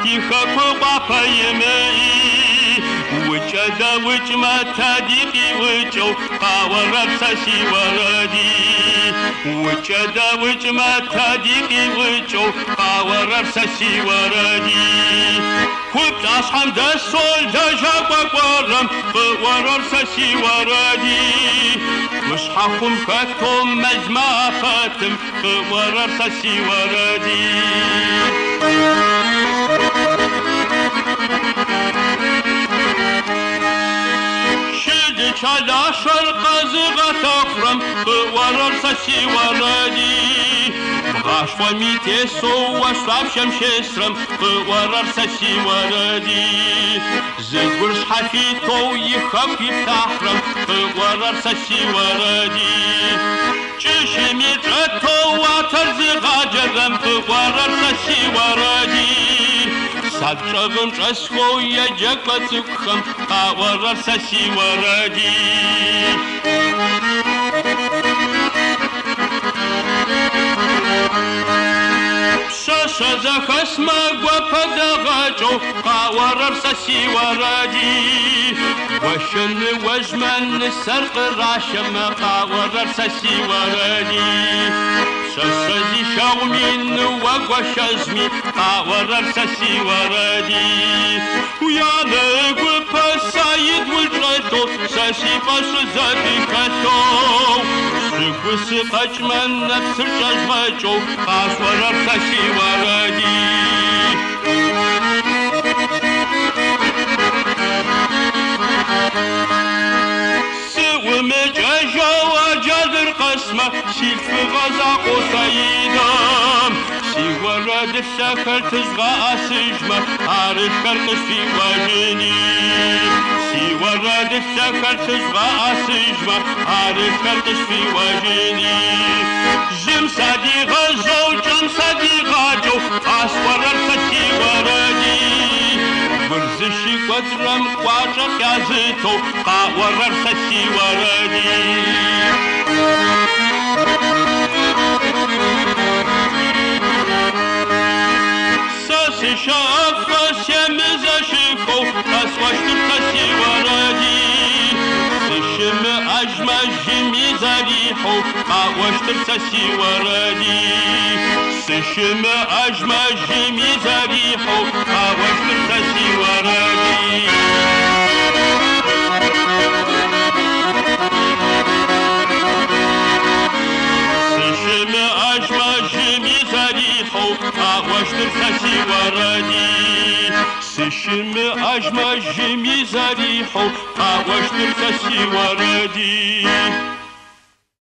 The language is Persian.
تيخكو باپيمي وجدا وجما تاديقي وجو قاور سسي وردي وجدا وجما تاديقي وجو قاور سسي وردي كنت أصحاب دسول دجاق وقرم قاور سسي وردي مصحفهم كتم مجمع ختم قاور سسي وردي شالا شرق زغة أخرم ورر سسي وردي غاش وميتي سو وشفاف شمشسرم ورر سسي وردي زغرش حفيتو يخفي بتحرم ورر سسي وردي چشمي جتو واتر زغا جرم ورر سسي وردي ساتشغم جسخو يجك بتخم قاور سسي وردي شاشة خسمة وبدغجو قاور سسي وردي وشن وجمن السرق راشم قاور سسي وردي شاشة شاومين وقوشزمي قاور سسي وردي ويا لقو بسايد وجرتو سسي باش زادي كتو سقوسي قجمن نفس الجزغجو قاور سسي وردي سوى مجاجا وجادر قسمة شيل في غزا قصيدام سوى رد السكر تزغى أسجمة عارف كرقش في وجني سوى رد السكر تزغى أسجمة عارف كرقش في وجني جم سادي غزو جم سادي غاجو أسور الفتي وردي ورزشي قدرم قواجك يازيتو قاور الفتي وردي ساسي شاف يمز شيخو أسواشتر تسي وردي سشم أجمع جمي زريحو قاوشتر تسي وردي سشم أجمع جمي زريحو قاوشتر تسي وردي سشم أجمع جمي زريحو قاوشتر تسي وردي سشم أجمع جمي زريحو قاوشتر تسي وردي